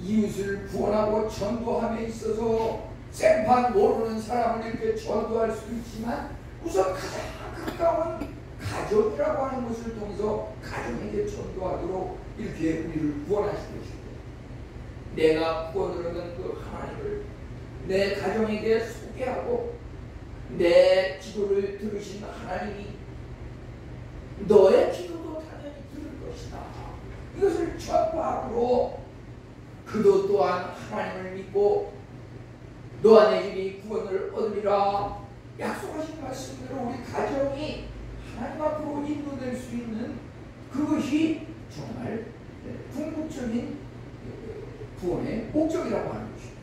이웃을 구원하고 전도함에 있어서 생판 모르는 사람을 이렇게 전도할 수도 있지만 우선 가장 가까운 가족이라고 하는 것을 통해서 가정에게 전도하도록 이렇게 우리를 구원하신 것입니다. 내가 구원을 얻은 그 하나님을 내 가정에게 소개하고 내 기도를 들으신 하나님이 너의 기도도 당연히 들을 것이다. 이것을 전파함으로 그도 또한 하나님을 믿고 너와 내 집이 구원을 얻으리라 약속하신 말씀대로 우리 가정이 하나님 앞으로 인도될 수 있는 그것이 정말 궁극적인 구원의 목적이라고 하는 것입니다.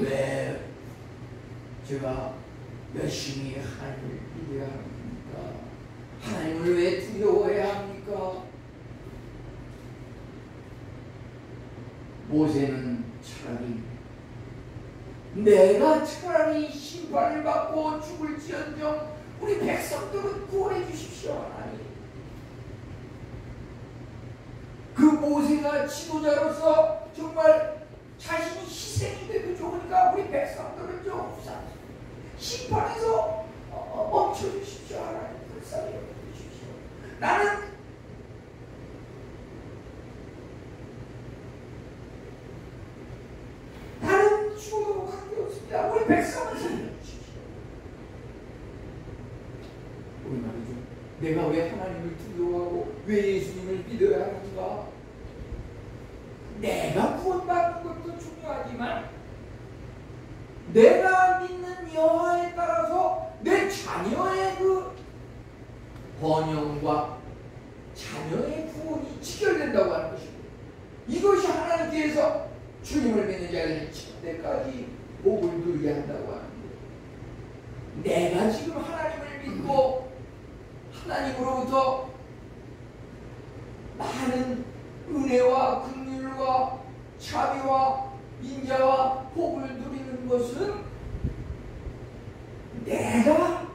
왜 제가 열심히 하나님을 믿어야 합니까? 하나님을 왜 두려워해야 합니까? 모세는 내가 차라리 심판을 받고 죽을지언정 우리 백성들은 구원해 주십시오 하나님. 그 모세가 지도자로서 정말 자신이 희생이 돼도 좋으니까 우리 백성들은 좀 심판에서 멈춰주십시오 하나님. 불쌍히 여겨주십시오. 나는 다른 죽어도 관계없습니다. 우리 백성을 살려주십시오. 우리 말이죠. 내가 왜 하나님을 두려워하고 왜 예수님을 믿어야 하는가? 내가 구원받는 것도 중요하지만 내가 믿는 여호와에 따라서 내 자녀의 그 번영과 자녀의 구원이 직결된다고 하는 것입니다. 이것이 하나님께서 주님을 믿는 자에게 때까지 복을 누리게 한다고 하는 거예요. 내가 지금 하나님을 믿고 하나님으로부터 많은 은혜와 긍휼과 자비와 인자와 복을 누리는 것은 내가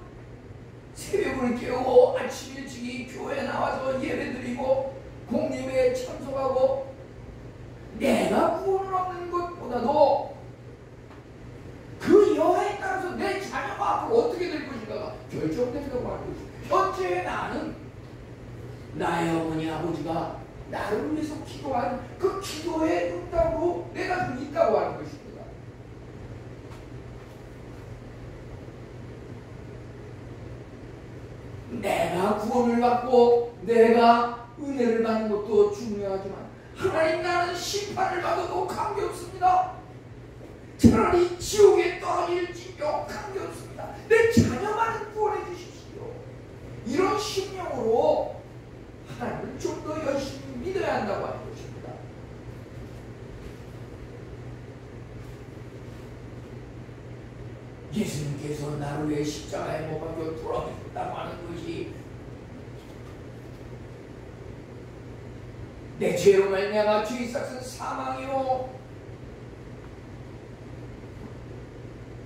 새벽을 깨우고 아침 일찍이 교회에 나와서 예배드리고 공예배에 참석하고 내가 구원을 얻는 것보다도 그 여하에 따라서 내 자녀가 앞으로 어떻게 될 것인가가 결정된다고 하는 것입니다. 현재 나는 나의 어머니 아버지가 나를 위해서 기도한 그 기도의 응답으로 내가 좀 있다고 하는 것입니다. 내가 구원을 받고 내가 은혜를 받는 것도 중요하지만 하나님 나는 심판을 받아도 관계없습니다. 차라리 지옥에 떨어질지도 관계없습니다. 내 자녀만은 구원해 주십시오. 이런 심령으로 하나님을 좀 더 열심히 믿어야 한다고 하는 것입니다. 예수님께서 나를 위해 십자가에 못 박혀 돌아오셨다고 하는 것이 내 죄로 말미암아 죄의 삭은 사망이요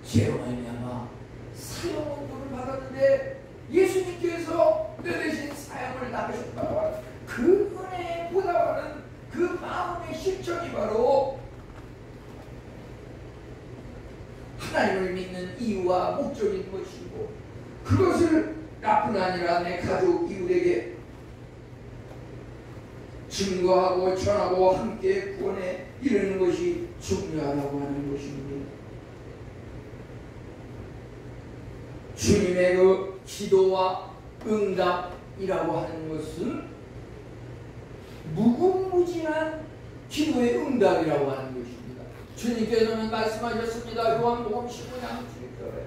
죄로 말미암아 사형을 받았는데 예수님께서 내 대신 사형을 나가셨다고 하는 그 은혜에 보답하는 그 마음의 실천이 바로 하나님을 믿는 이유와 목적인 것이고 그것을 나뿐 아니라 내 가족 이웃에게 증거하고 전하고 함께 구원에 이르는 것이 중요하다고 하는 것입니다. 주님의 그 기도와 응답이라고 하는 것은 무궁무진한 기도의 응답이라고 하는 것입니다. 주님께서는 말씀하셨습니다. 요한복음 15장 7절에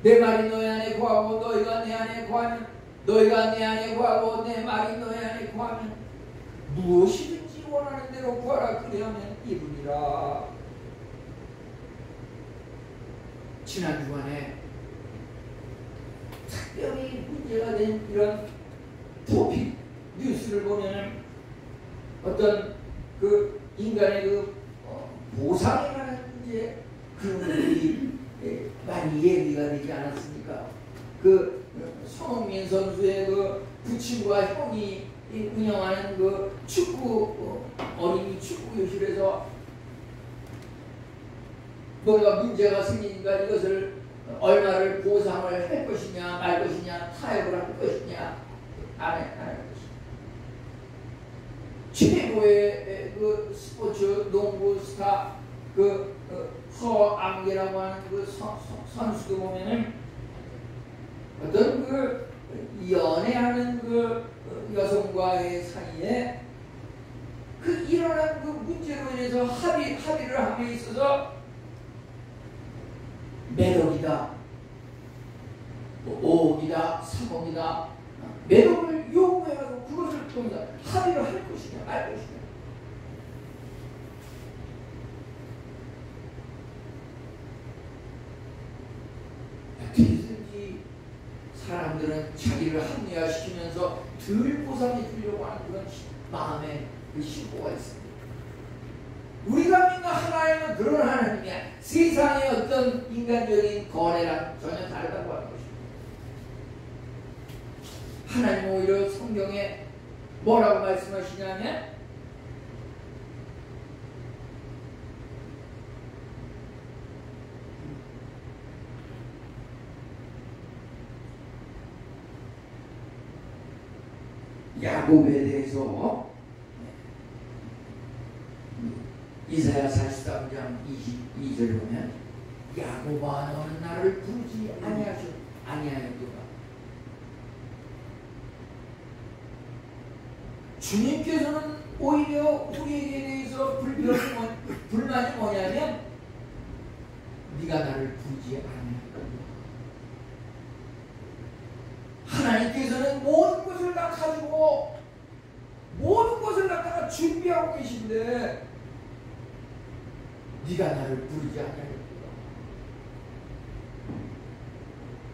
내 말이 너희 안에 거하고 너희가 내 안에 거하면 너희가 내 안에 거하고 내 말이 너희 안에 거하면 무엇이든지 원하는 대로 구하라 그리하면 이루리라. 지난 주간에 특별히 문제가 된 이런 토픽 뉴스를 보면 어떤 그 인간의 그 보상에 관한 문제 그런 것들이 많이 얘기가 되지 않았습니까? 그 손흥민 선수의 그 부친과 형이 운영하는 그 축구 어린이 축구 교실에서 뭔가 문제가 생기니까 이것을 얼마를 보상을 할 것이냐 말 것이냐 타협을 할 것이냐 안 할 것이냐. 최고의 그 스포츠 농구 스타 그 허앙계라고 하는 그 선수도 보면은 어떤 그 연애하는 그 여성과의 사이에 그 일어난 그 문제로 인해서 합의를 함에 있어서 매력이다, 5억이다, 3억이다 매력을 요구해가지고 그것을 통해서 합의를 할 것이냐 말 것이냐. 어떻게든지 사람들은 자기를 합리화시키면서 덜 보상해 주려고 하는 그런 마음의 그 심보가 있습니다. 우리가 믿는 하나님은 그런 하나님이야. 세상의 어떤 인간적인 거래랑 전혀 다르다고 하는 것입니다. 하나님 오히려 성경에 뭐라고 말씀하시냐면 야곱에 대해서 이사야 43장 22절 보면 야곱아 너는 나를 부르지 아니하였도다. 주님께서는 오히려 우리에게 대해서 불만이 뭐냐면 네가 나를 부르지 아니하였도다. 하나님께서는 모든 것을 다 가지고 모든 것을 갖다가 준비하고 계신데 네가 나를 부르지 않냐고.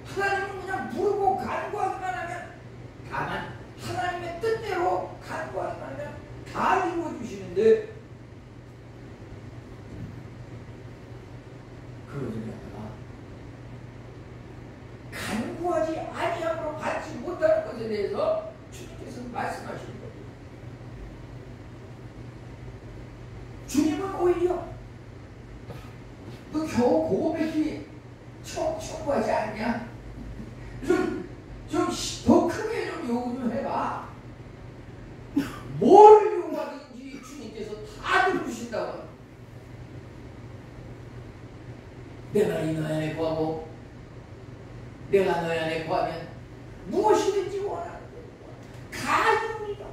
하나님은 그냥 부르고 간구하기만 하면 다만 하나님의 뜻대로 간구하기만 하면 다 이루어주시는데 그러지 않다가 간구하지 아니함으로 받지 못하는 것에 대해서 주님께서 말씀하시는 거예요. 주님은 오히려 너 겨우 그거밖에 청구하지 않냐? 좀 더 크게 좀 요구 좀 해봐. 뭘 요구하든지 주님께서 다 들어주신다고. 내가 이 너희 안에 구하고 내가 너희 안에 구하면 무엇이든지 원하는 다 이룹니다.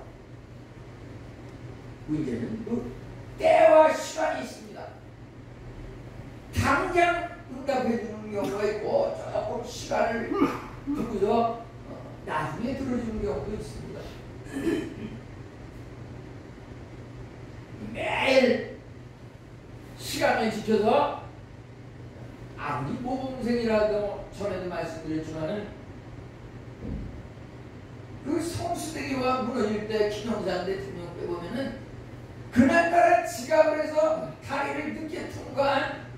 문제는 그 때와 시간이 있습니다. 당장 응답해 주는 경우가 있고 조금 시간을 두고서 나중에 들어주는 경우도 있습니다. 매일 시간을 지켜서 아무리 모범생이라도 전에도 말씀드렸지만은 그 성수대교가 무너질 때 김영삼 대통령 때 보면은 그날따라 지각을 해서 다리를 늦게 통과한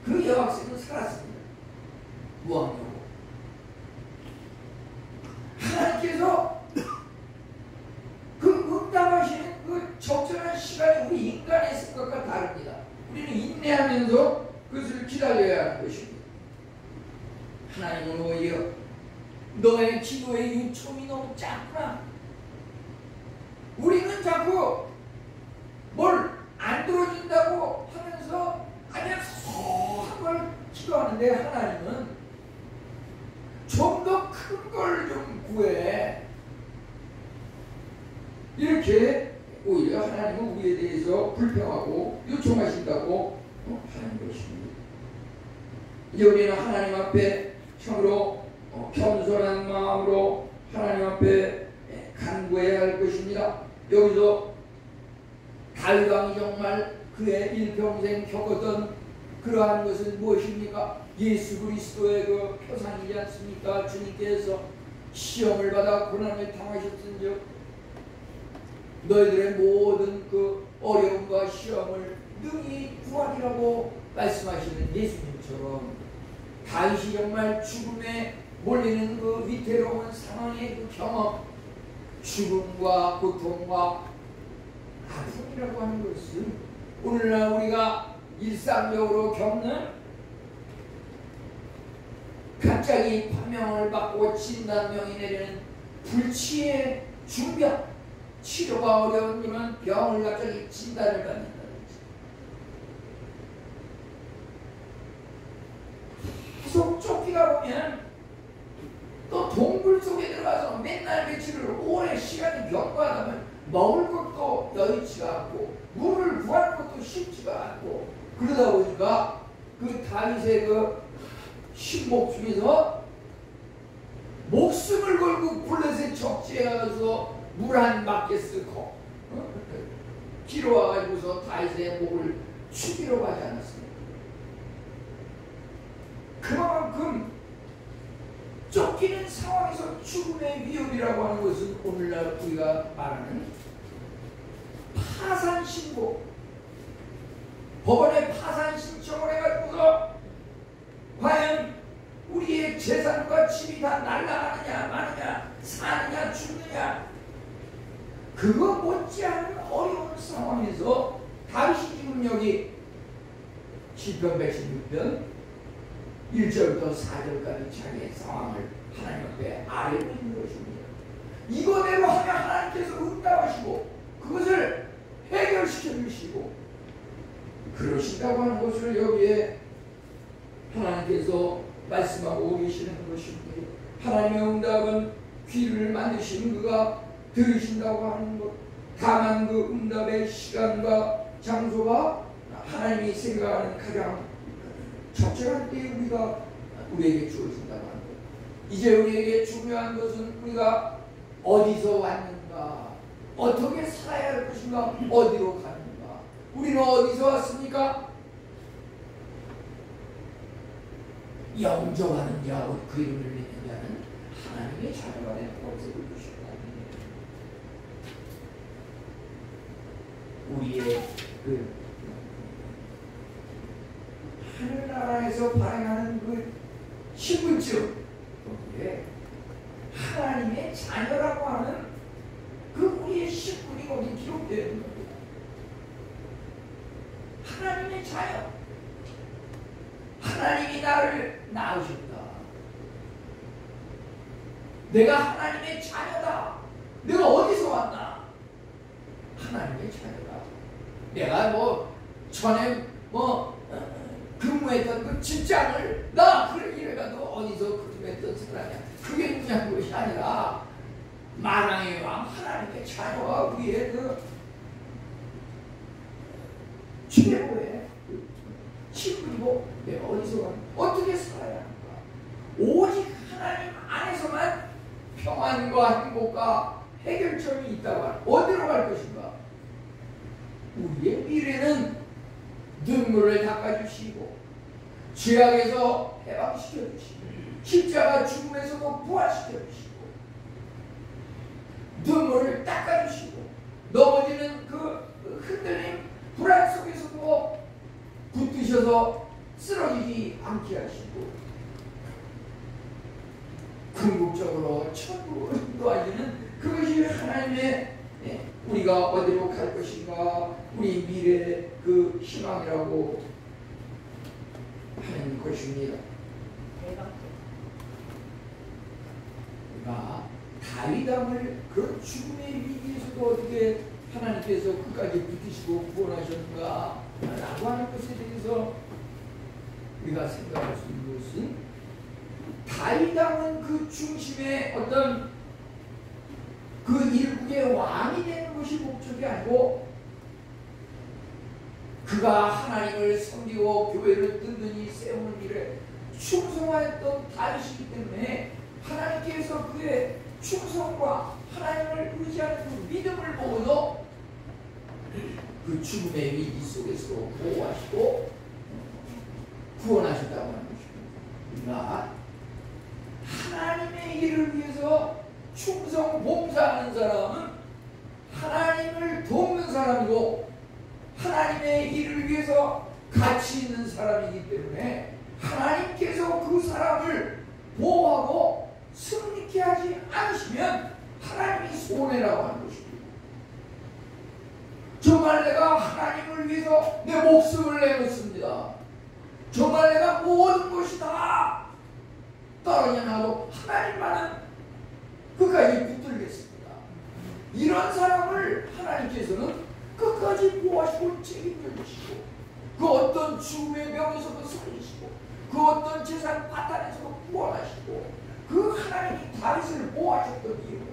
그 여학생은 살았습니다. 무학여고. 하나님께서 그 응답하시는 그 적절한 시간이 우리 인간의 생각과 다릅니다. 우리는 인내하면서 그것을 기다려야 하는 것입니다. 하나님은 오히려 너의 기도의 요청이 너무 작구나. 우리는 자꾸 뭘 안 들어준다고 하면서 그냥 소한 걸 기도하는데 하나님은 좀 더 큰 걸 좀 구해. 이렇게 오히려 하나님은 우리에 대해서 불평하고 요청하신다고 하는 것입니다. 이제 우리는 하나님 앞에 참으로 겸손한 마음으로 하나님 앞에 간구해야 할 것입니다. 여기서 다윗 왕이 정말 그의 일평생 겪었던 그러한 것은 무엇입니까? 예수 그리스도의 그 표상이지 않습니까? 주님께서 시험을 받아 고난을 당하셨은즉 너희들의 모든 그 어려움과 시험을 능히 구하리라고 말씀하시는 예수님처럼 다윗이 정말 죽음의 몰리는 그 위태로운 상황의 그 경험, 죽음과 고통과 아픔이라고 하는 것은 오늘날 우리가 일상적으로 겪는 갑자기 판명을 받고 진단명이 내리는 불치의 중병, 치료가 어려운 이런 병을 갑자기 진단을 받는다는 거죠. 계속 쫓기다 보면 또 동굴 속에 들어가서 맨날 며칠을 오래 시간이 경과하다 보면 먹을 것도 여의치가 않고 물을 구하는 것도 쉽지가 않고 그러다 보니까 그 다윗의 그 신복 중에서 목숨을 걸고 블레셋 적지에 가서 물 한 바퀴 쓰고 길어 와가지고서 다윗의 목을 죽이러 가지 않았습니다. 그만큼 쫓기는 상황에서 죽음의 위협이라고 하는 것은 오늘날 우리가 말하는 파산 신고, 법원에 파산 신청을 해가지고서 과연 우리의 재산과 집이 다 날아가느냐 마느냐 사느냐 죽느냐 그거 못지않은 어려운 상황에서 다윗이 지금 여기 시편 116편 1절부터 4절까지 자기의 상황을 하나님 앞에 아뢰고 있는 것입니다. 이거대로 하면 하나님께서 응답하시고 그것을 해결시켜 주시고 그러신다고 하는 것을 여기에 하나님께서 말씀하고 계시는 것입니다. 하나님의 응답은 귀를 만드신 그가 들으신다고 하는 것, 다만 그 응답의 시간과 장소가 하나님이 생각하는 가장 적절한 때에 우리에게 주어진다고 하는 것. 이제 우리에게 중요한 것은 우리가 어디서 왔는가, 어떻게 살아야 할 것인가, 어디로 가는가. 우리는 어디서 왔습니까? 영접하는 자와 그 이름을 믿는 자는 하나님의 자녀가 되는 것을 이루신다. 우리의 그 하늘나라에서 발행하는 그 신분증 거기에 하나님의 자녀라고 하는 그 우리의 신분이 거기 기록되어 있는 겁니다. 하나님의 자녀, 하나님이 나를 낳으셨다. 내가 하나님의 자녀다. 내가 어디서 왔나? 하나님의 자녀다. 내가 전에 근무했던 그 직장을 나 그래 이래가도 어디서 근무했던 사람이야. 그게 중요한 것이 아니라 만왕의 왕 하나님의 자녀와 우리의 그 최고의 친구이고 내가 어디서 가는 어떻게 살아야 하는가. 오직 하나님 안에서만 평안과 행복과 해결점이 있다고 하는 어디로 갈 것인가. 우리의 미래는 눈물을 닦아주시고 죄악에서 해방시켜주시고 십자가 죽음에서도 부활시켜주시고 눈물을 닦아주시고 넘어지는 그 흔들림 불안 속에서도 붙드셔서 쓰러지지 않게 하시고 궁극적으로 천국으로 인도하시는 그것이 하나님의 우리가 어디로 갈 것인가 우리 미래의 그 희망이라고 하는 것입니다. 우리가 다윗 왕을 그 죽음의 위기에서도 어떻게 하나님께서 끝까지 붙이시고 구원하셨는가 라고 하는 것에 대해서 우리가 생각할 수 있는 것은 다윗 왕은 그 중심의 어떤 그 일국의 왕이 되는 것이 목적이 아니고 그가 하나님을 섬기고 교회를 든든히 세우는 일에 충성하였던 다윗이기 때문에 하나님께서 그의 충성과 하나님을 의지하는 그 믿음을 보고도 그 죽음의 위기 속에서 보호하시고 구원하셨다고 하는 것입니다. 우리가 하나님의 일을 위해서 충성 봉사하는 사람은 하나님을 돕는 사람이고 하나님의 일을 위해서 가치 있는 사람이기 때문에 하나님께서 그 사람을 보호하고 승리케 하지 않으시면 하나님이 손해라고 하는 것입니다. 정말 내가 하나님을 위해서 내 목숨을 내놓습니다. 정말 내가 모든 것이 다 떨어져 나도 하나님만은 끝까지 붙들겠습니다. 이런 사람을 하나님께서는 끝까지 보호하시고 책임져 주시고 그 어떤 죽음의 병에서도 살리시고 그 어떤 재산 파탄에서도 구원하시고 그 하나님이 다윗을 보호하셨던 이유는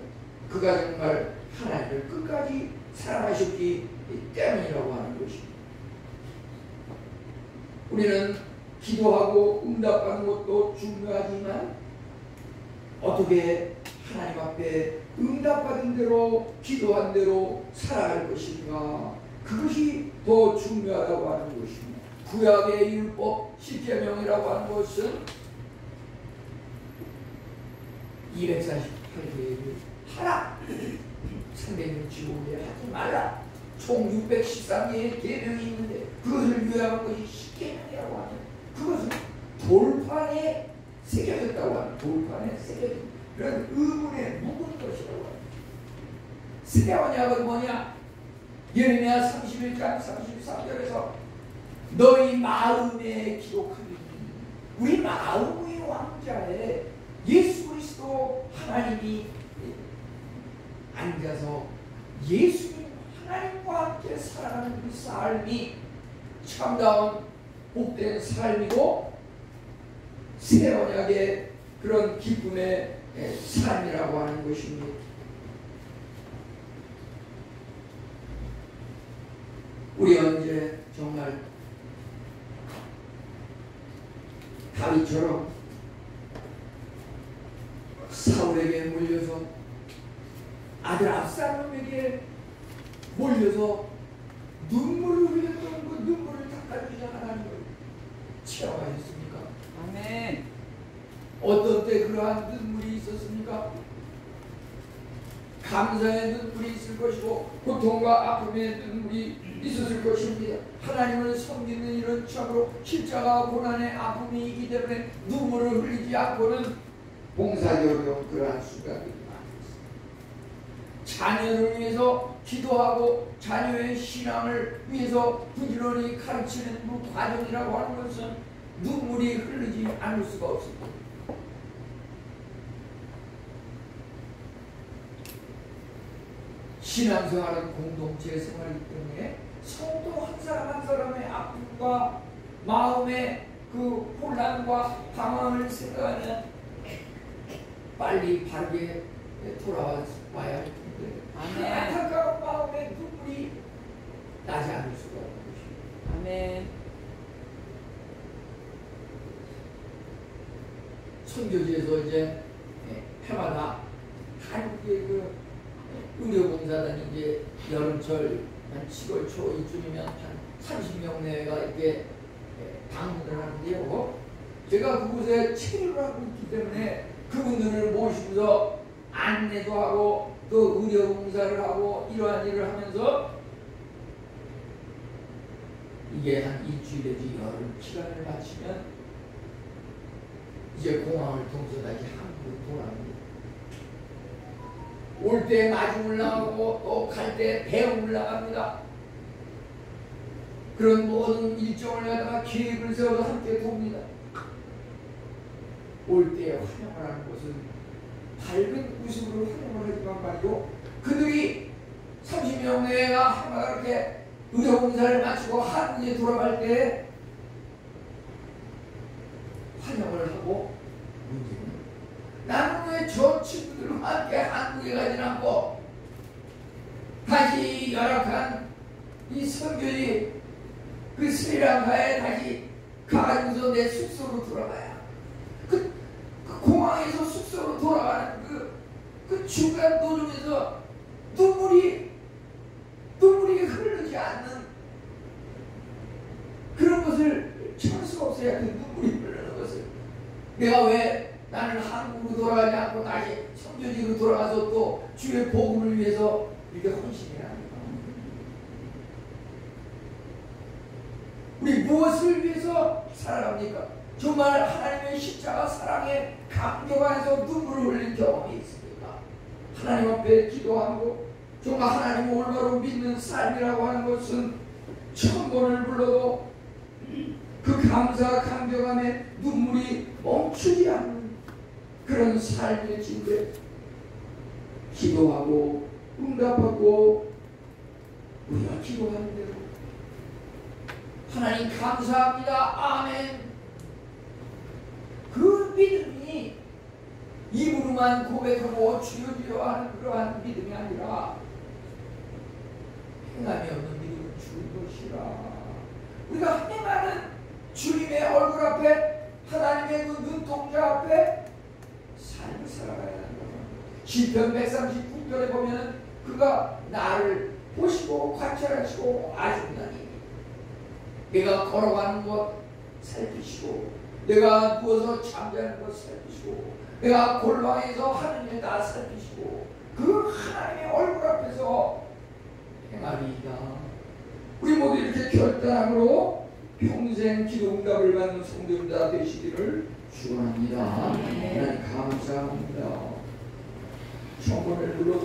그가 정말 하나님을 끝까지 사랑하셨기 때문이라고 하는 것입니다. 우리는 기도하고 응답하는 것도 중요하지만 어떻게 하나님 앞에 응답받은 대로 기도한 대로 살아갈 것인가, 그것이 더 중요하다고 하는 것입니다. 구약의 율법 10계명이라고 하는 것은 248개를 하라, 상대는 지옥에 하지 말라, 총 613개의 계명이 있는데 그것을 요약한 것이 10계명이라고 하는, 그것은 돌판에 새겨졌다고 하는, 돌판에 새겨진 그런 의문에 묵은 것이라고 합니다. 스데오냐가 뭐냐? 예레미야 31장 33절에서 너희 마음에 기록하리니, 우리 마음의 왕자에 예수 그리스도 하나님이 앉아서 예수님 하나님과 함께 살아가는 그 삶이 참다운 복된 삶이고 새 언약의 그런 기쁨의 삶이라고 하는 것입니다. 우리 언제 정말 다윗처럼 사울에게 몰려서 아들 압살롬에게 몰려서 눈물을 흘렸던 그 눈물을 닦아주자 하나님을 체험하셨습니까? 아멘. 어떤 때 그러한 눈물이 있었습니까? 감사의 눈물이 있을 것이고 고통과 아픔의 눈물이 있었을 것입니다. 하나님을 섬기는 이런 참으로 십자가 고난의 아픔이 있기 때문에 눈물을 흘리지 않고는 봉사하기 어려운 그러한 순간들이 많았습니다. 자녀를 위해서 기도하고 자녀의 신앙을 위해서 부지런히 가르치는 그 과정이라고 하는 것은 눈물이 흐르지 않을 수가 없습니다. 신앙생활은 공동체 생활이기 때문에 성도 한 사람 한 사람의 아픔과 마음의 그 혼란과 방황을 생각하면 빨리 바르게 돌아와야 할 텐데 안타까운 마음에 눈물이 나지 않을 수가 없는 것입니다. 아멘. 선교지에서 이제 해마다 한국의 그 의료봉사단이 이제 여름철 한 7월 초 이쯤이면 한 30명 내외가 이렇게 방문을 하는데요. 제가 그곳에 체류를 하고 있기 때문에 그분들을 모시면서 안내도 하고 또 의료봉사를 하고 이러한 일을 하면서 이게 한 일주일 내지 열흘 시간을 마치면 이제 공항을 통해서 다시 한국으로 돌아옵니다. 올 때 마중 올라가고 또 갈 때 배 올라갑니다. 그런 모든 일정을 갖다가 계획을 세워서 함께 돕니다. 올 때 환영을 하는 것은 밝은 웃음으로 환영을 하지만 말이요, 그들이 30명 내가 하나가 이렇게 의료봉사를 마치고 한국에 돌아갈 때 환영을 하고, 문제는 나는 왜 저 친구들과 함께 한국에 가지 않고 다시 열악한 이 선교지 그 스리랑카에 다시 가가지고서 내 숙소로 돌아가야, 그 공항에서 숙소로 돌아가는 그 중간 도중에서 눈물이 흐르지 않는 그런 것을 참을 수가 없어요. 그 눈물이 흐르는 것을 내가 왜 나는 한국으로 돌아가지 않고 다시 선교지로 돌아가서 또 주의 복음을 위해서 이렇게 헌신해야 합니까? 우리 무엇을 위해서 살아갑니까? 정말 하나님의 십자가 사랑에 감격 안에서 눈물을 흘린 경험이 있습니까? 하나님 앞에 기도하고 정말 하나님을 올바로 믿는 삶이라고 하는 것은 천 번을 불러도 그 감사 감격함에 눈물이 멈추지 않는 그런 삶일진데 기도하고 응답하고 우리가 기도하는 대로 하나님 감사합니다. 아멘. 그 믿음이 입으로만 고백하고 주여 주여 하는 그러한 믿음이 아니라 행함이 없는 믿음은 죽은 것이라. 우리가 행하는 주님의 얼굴 앞에 하나님의 그 눈동자 앞에 삶을 살아가야 한다. 시편 139편에 보면 그가 나를 보시고 관찰하시고 아신다니 내가 걸어가는 것 살피시고 내가 누워서 잠자는 것 살피시고 내가 골방에서 하는 일 다 살피시고 그 하나님의 얼굴 앞에서 행함이다. 우리 모두 이렇게 결단함으로 평생 기도 응답을 받는 성도들 다 되시기를 축원합니다. 하나님 감사합니다. 천번을 눌러도